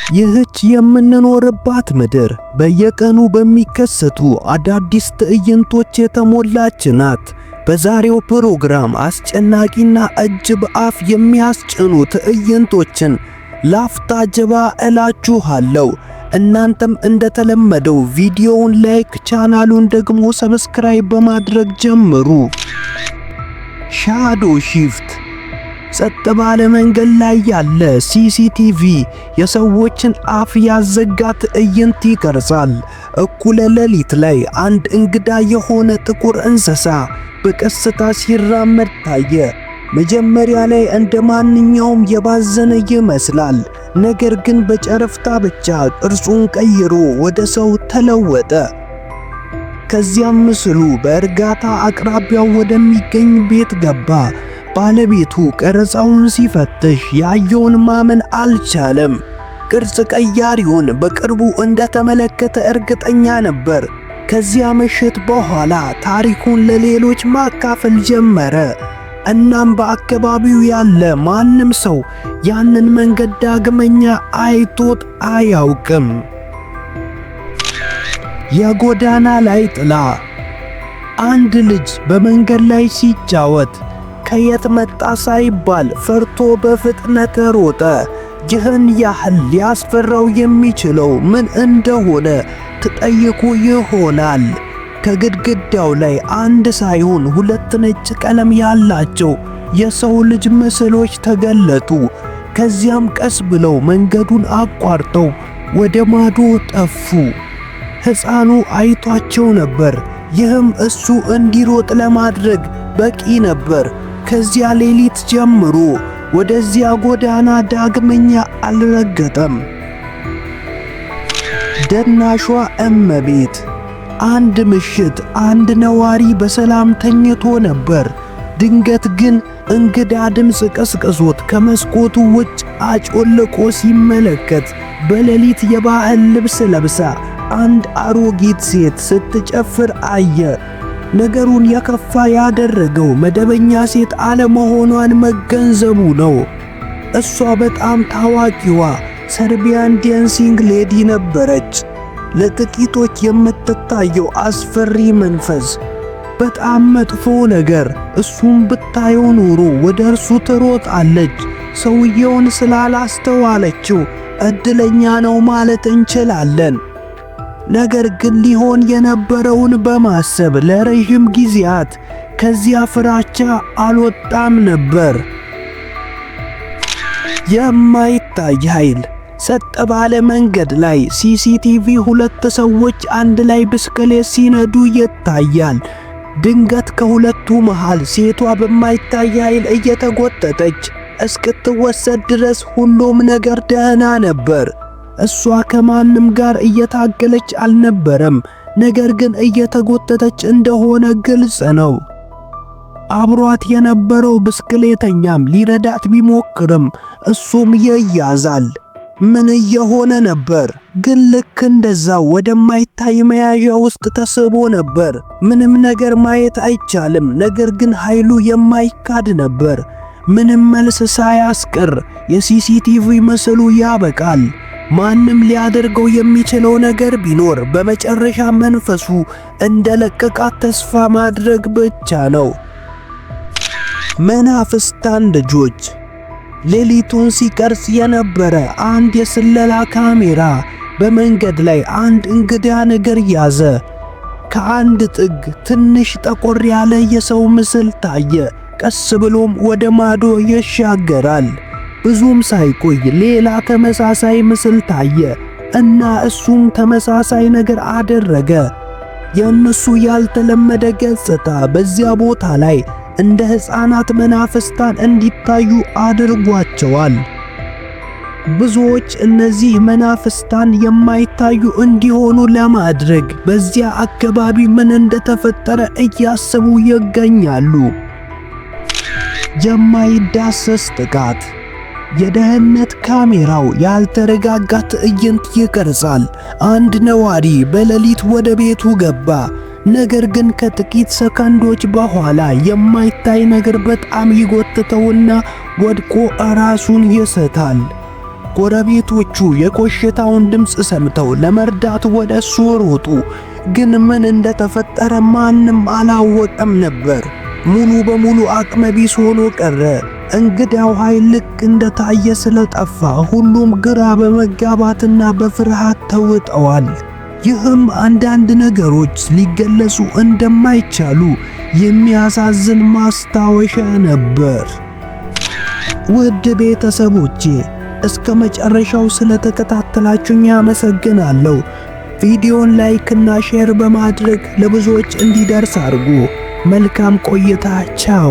ይህች የምንኖርባት ምድር በየቀኑ በሚከሰቱ አዳዲስ ትዕይንቶች የተሞላች ናት። በዛሬው ፕሮግራም አስጨናቂና እጅ በአፍ የሚያስጭኑ ትዕይንቶችን ላፍታ ጀባ እላችኋለሁ። እናንተም እንደተለመደው ቪዲዮውን ላይክ፣ ቻናሉን ደግሞ ሰብስክራይብ በማድረግ ጀምሩ። ሻዶ ሺፍት ጸጥ ባለ መንገድ ላይ ያለ ሲሲቲቪ የሰዎችን አፍ ያዘጋ ትዕይንት ይቀርጻል። እኩለ ሌሊት ላይ አንድ እንግዳ የሆነ ጥቁር እንስሳ በቀስታ ሲራመድ ታየ። መጀመሪያ ላይ እንደ ማንኛውም የባዘነ ይመስላል፣ ነገር ግን በጨረፍታ ብቻ ቅርጹን ቀይሮ ወደ ሰው ተለወጠ። ከዚያም ምስሉ በእርጋታ አቅራቢያው ወደሚገኝ ቤት ገባ። ባለቤቱ ቀረጻውን ሲፈትሽ ያየውን ማመን አልቻለም። ቅርጽ ቀያሪውን በቅርቡ እንደተመለከተ እርግጠኛ ነበር። ከዚያ ምሽት በኋላ ታሪኩን ለሌሎች ማካፈል ጀመረ። እናም በአካባቢው ያለ ማንም ሰው ያንን መንገድ ዳግመኛ አይቶት አያውቅም። የጎዳና ላይ ጥላ። አንድ ልጅ በመንገድ ላይ ሲጫወት ከየት መጣ ሳይባል ፈርቶ በፍጥነት ሮጠ። ይህን ያህል ሊያስፈራው የሚችለው ምን እንደሆነ ትጠይቁ ይሆናል። ከግድግዳው ላይ አንድ ሳይሆን ሁለት ነጭ ቀለም ያላቸው የሰው ልጅ ምስሎች ተገለጡ። ከዚያም ቀስ ብለው መንገዱን አቋርጠው ወደ ማዶ ጠፉ። ሕፃኑ አይቷቸው ነበር። ይህም እሱ እንዲሮጥ ለማድረግ በቂ ነበር። ከዚያ ሌሊት ጀምሮ ወደዚያ ጎዳና ዳግመኛ አልረገጠም። ደናሿ እመቤት። አንድ ምሽት አንድ ነዋሪ በሰላም ተኝቶ ነበር። ድንገት ግን እንግዳ ድምፅ ቀስቅሶት ከመስኮቱ ውጭ አጮልቆ ሲመለከት በሌሊት የባህል ልብስ ለብሳ አንድ አሮጊት ሴት ስትጨፍር አየ። ነገሩን የከፋ ያደረገው መደበኛ ሴት አለመሆኗን መገንዘቡ ነው። እሷ በጣም ታዋቂዋ ሰርቢያን ዳንሲንግ ሌዲ ነበረች። ለጥቂቶች የምትታየው አስፈሪ መንፈስ፣ በጣም መጥፎ ነገር። እሱም ብታየው ኖሮ ወደ እርሱ ትሮጣለች። ሰውየውን ስላላስተዋለችው እድለኛ ነው ማለት እንችላለን። ነገር ግን ሊሆን የነበረውን በማሰብ ለረጅም ጊዜያት ከዚያ ፍራቻ አልወጣም ነበር። የማይታይ ኃይል። ጸጥ ባለ መንገድ ላይ ሲሲቲቪ ሁለት ሰዎች አንድ ላይ ብስክሌት ሲነዱ ይታያል። ድንገት ከሁለቱ መሃል ሴቷ በማይታይ ኃይል እየተጎተተች እስክትወሰድ ድረስ ሁሉም ነገር ደህና ነበር። እሷ ከማንም ጋር እየታገለች አልነበረም፣ ነገር ግን እየተጎተተች እንደሆነ ግልጽ ነው። አብሯት የነበረው ብስክሌተኛም ሊረዳት ቢሞክርም እሱም ይያዛል። ምን እየሆነ ነበር? ግን ልክ እንደዛው ወደማይታይ መያዣ ውስጥ ተስቦ ነበር። ምንም ነገር ማየት አይቻልም፣ ነገር ግን ኃይሉ የማይካድ ነበር። ምንም መልስ ሳያስቀር የሲሲቲቪ ምስሉ ያበቃል። ማንም ሊያደርገው የሚችለው ነገር ቢኖር በመጨረሻ መንፈሱ እንደለቀቃት ተስፋ ማድረግ ብቻ ነው። መናፍስታን ልጆች። ሌሊቱን ሲቀርጽ የነበረ አንድ የስለላ ካሜራ በመንገድ ላይ አንድ እንግዳ ነገር ያዘ። ከአንድ ጥግ ትንሽ ጠቆር ያለ የሰው ምስል ታየ። ቀስ ብሎም ወደ ማዶ ይሻገራል። ብዙም ሳይቆይ ሌላ ተመሳሳይ ምስል ታየ እና እሱም ተመሳሳይ ነገር አደረገ። የእነሱ ያልተለመደ ገጽታ በዚያ ቦታ ላይ እንደ ሕፃናት መናፍስታን እንዲታዩ አድርጓቸዋል። ብዙዎች እነዚህ መናፍስታን የማይታዩ እንዲሆኑ ለማድረግ በዚያ አካባቢ ምን እንደተፈጠረ እያሰቡ ይገኛሉ። የማይዳሰስ ጥቃት። የደህንነት ካሜራው ያልተረጋጋ ትዕይንት ይቀርጻል። አንድ ነዋሪ በሌሊት ወደ ቤቱ ገባ። ነገር ግን ከጥቂት ሰከንዶች በኋላ የማይታይ ነገር በጣም ይጎትተውና ወድቆ ራሱን ይስታል። ጎረቤቶቹ የኮሽታውን ድምፅ ሰምተው ለመርዳት ወደ እሱ ሮጡ። ግን ምን እንደተፈጠረ ማንም አላወቀም ነበር። ሙሉ በሙሉ አቅመ ቢስ ሆኖ ቀረ። እንግዳው ኃይል ልክ እንደታየ ስለጠፋ ሁሉም ግራ በመጋባትና በፍርሃት ተውጠዋል። ይህም አንዳንድ ነገሮች ሊገለጹ እንደማይቻሉ የሚያሳዝን ማስታወሻ ነበር። ውድ ቤተሰቦቼ እስከ መጨረሻው ስለተከታተላችሁኝ አመሰግናለሁ። ቪዲዮን ላይክ እና ሼር በማድረግ ለብዙዎች እንዲደርስ አድርጉ። መልካም ቆይታ። ቻው።